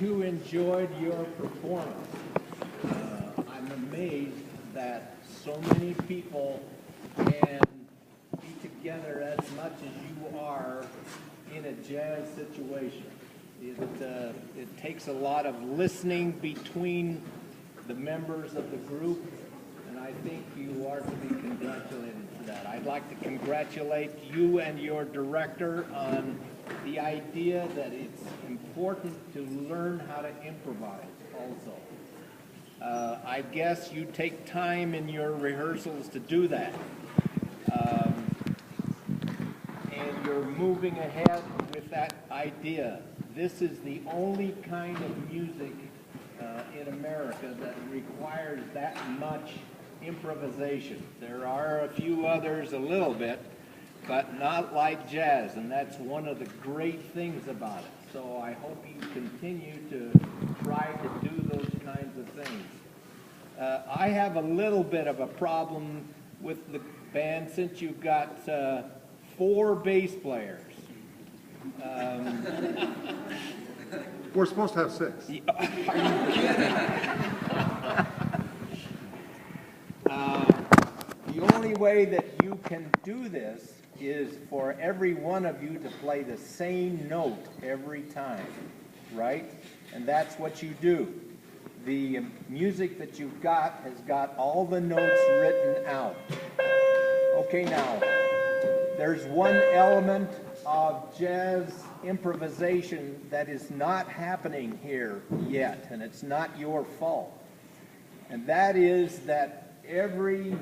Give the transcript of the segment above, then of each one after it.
You enjoyed your performance. I'm amazed that so many people can be together as much as you are in a jazz situation. It takes a lot of listening between the members of the group, and I think you are to be congratulated for that. I'd like to congratulate you and your director on the idea that it's important to learn how to improvise also. I guess you take time in your rehearsals to do that. And you're moving ahead with that idea. This is the only kind of music in America that requires that much improvisation. There are a few others a little bit, but not like jazz, and that's one of the great things about it. So I hope you continue to try to do those kinds of things. I have a little bit of a problem with the band since you've got 4 bass players. We're supposed to have 6. Are you kidding? The only way that you can do this is for every one of you to play the same note every time, right? And that's what you do. The music that you've got has got all the notes written out. Okay, now, there's one element of jazz improvisation that is not happening here yet, and it's not your fault. And that is that every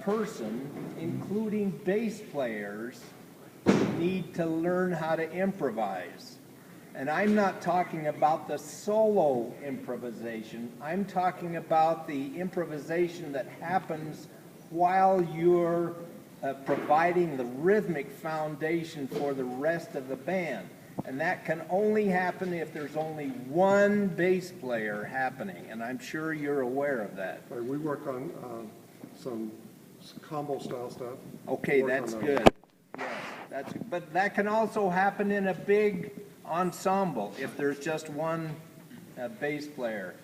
person, including bass players, need to learn how to improvise. And I'm not talking about the solo improvisation. I'm talking about the improvisation that happens while you're providing the rhythmic foundation for the rest of the band. And that can only happen if there's only one bass player happening, and I'm sure you're aware of that. Right, we work on some combo style stuff. Okay, that's good. Yes, but that can also happen in a big ensemble if there's just one bass player.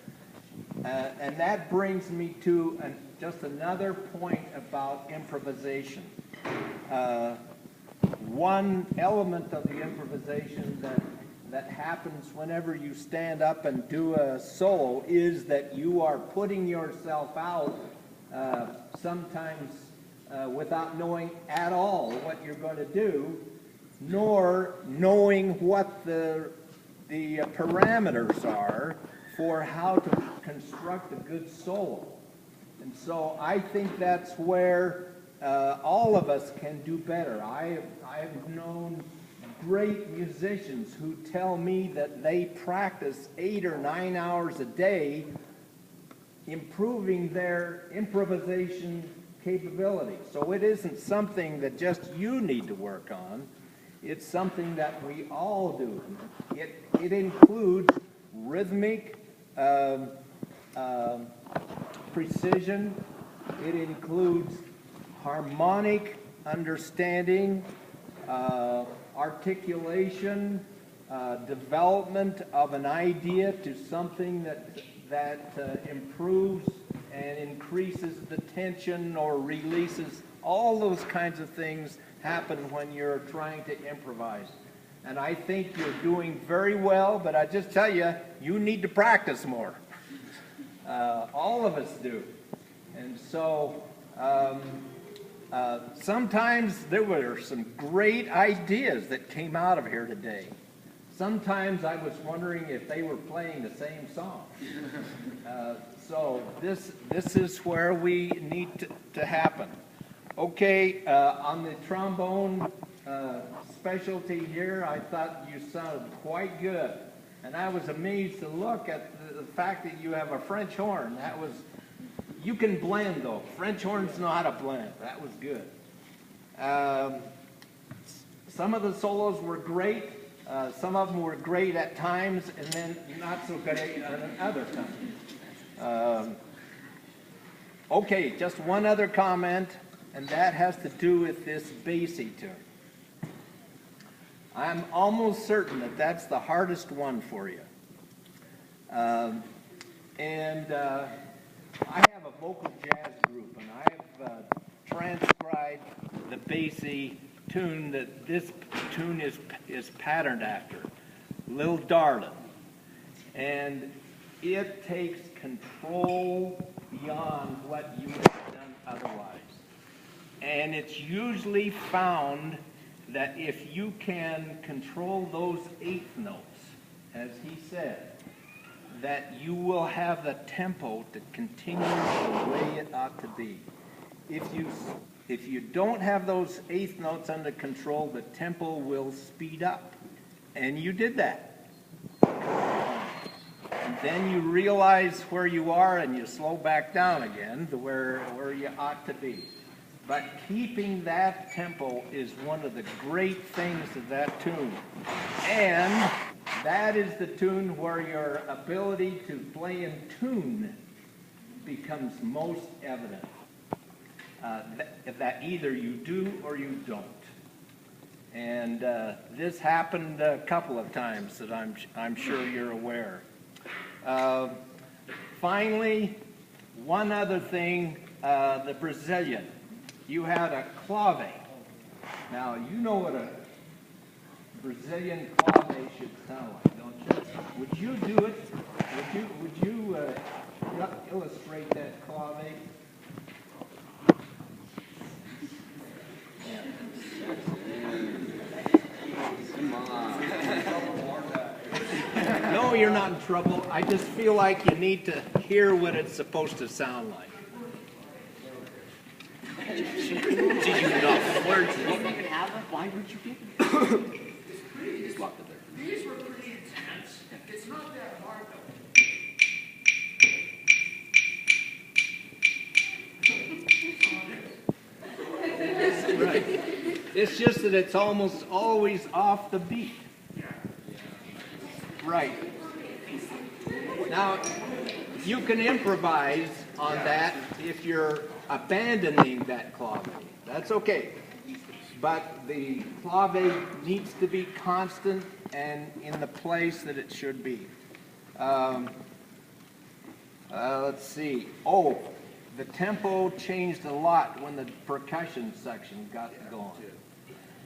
And that brings me to just another point about improvisation. One element of the improvisation that happens whenever you stand up and do a solo is that you are putting yourself out sometimes without knowing at all what you're going to do, nor knowing what the parameters are for how to construct a good solo. And so I think that's where all of us can do better. I've known great musicians who tell me that they practice 8 or 9 hours a day improving their improvisation capability. So it isn't something that just you need to work on. It's something that we all do. It includes rhythmic precision. It includes harmonic understanding, articulation, development of an idea to something that improves and increases the tension or releases. All those kinds of things happen when you're trying to improvise. And I think you're doing very well, but I just tell you, you need to practice more. All of us do. And so sometimes there were some great ideas that came out of here today. Sometimes I was wondering if they were playing the same song. So this is where we need to happen. Okay, on the trombone specialty here, I thought you sounded quite good. And I was amazed to look at the fact that you have a French horn. You can blend though. French horns know how to blend. That was good. Some of the solos were great. Some of them were great at times and then not so great at other times. Okay, just one other comment, and that has to do with this bassy tune. I'm almost certain that that's the hardest one for you. I have a vocal jazz group, and I've transcribed the Basie tune that this tune is patterned after, Lil Darlin'. And it takes control beyond what you have done otherwise. And it's usually found that if you can control those eighth notes, as he said, that you will have the tempo to continue the way it ought to be. If you don't have those eighth notes under control, the tempo will speed up. And you did that. And then you realize where you are and you slow back down again to where you ought to be. But keeping that tempo is one of the great things of that tune. And that is the tune where your ability to play in tune becomes most evident. That either you do or you don't. And this happened a couple of times that I'm sure you're aware. Finally, one other thing, the Brazilian. You had a clave. Now, you know what a Brazilian clave should sound like, don't you? Would you do it? Would you illustrate that clave? No, you're not in trouble. I just feel like you need to hear what it's supposed to sound like. Did you not flirt? You don't even have a? Why weren't you getting it? You just walked up there. These were pretty intense. It's not that hard though. Right. It's just that it's almost always off the beat. Right. Now, you can improvise on that if you're abandoning that clave. That's okay. But the clave needs to be constant and in the place that it should be. Let's see. Oh, the tempo changed a lot when the percussion section got going.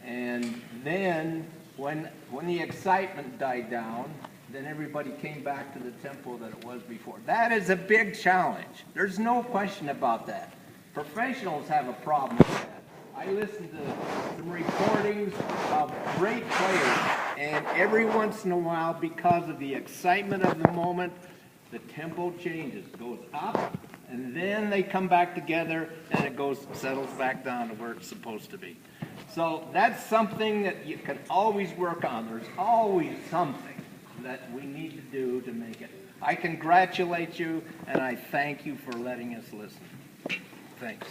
And then when the excitement died down, then everybody came back to the tempo that it was before. That is a big challenge. There's no question about that. Professionals have a problem with that. I listen to some recordings of great players, and every once in a while, because of the excitement of the moment, the tempo changes, goes up, and then they come back together, and it settles back down to where it's supposed to be. So that's something that you can always work on. There's always something that we need to do to make it. I congratulate you, and I thank you for letting us listen. Thanks.